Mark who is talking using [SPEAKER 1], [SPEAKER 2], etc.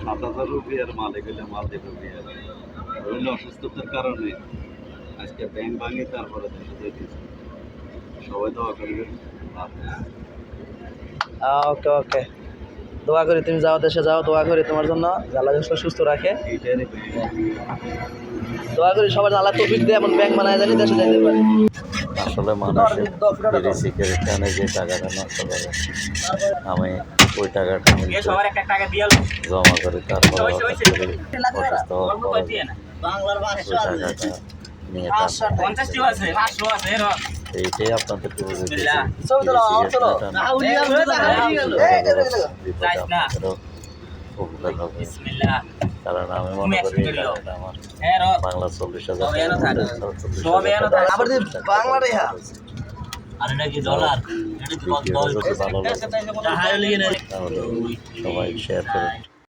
[SPEAKER 1] 7,000 মালিক হইলে মাল দেবে রইলে অসুস্থতার কারণে আজকে ব্যাংক ভাঙি তারপরে দেশে যেতেছে সবাই দোয়া করবেন।
[SPEAKER 2] ওকে ওকে, দোয়া করি তুমি যাও, দেশে যাও, দোয়া করি তোমার জন্য আল্লাহ সুস্থ রাখে, দোয়া করি সবার আল্লাহ তৌফিক দিয়ে এমন ব্যাংক বানায় জানি দেশে যাইতে পারে।
[SPEAKER 3] আসলে মানুষের বিড়ি সিগারেট টানে যে টাকাটা নষ্ট করে আমি ওই টাকাটা জমা করি, তারপর অসুস্থ হওয়ার পরে ওই টাকাটা নিয়ে এইটাই আপনাদেরকে বুঝেছি উপকার হবে, কারণ আমি মনে করি আমার বাংলা 40,000 ভালো লাগে তাহলে সবাই শেয়ার করুন।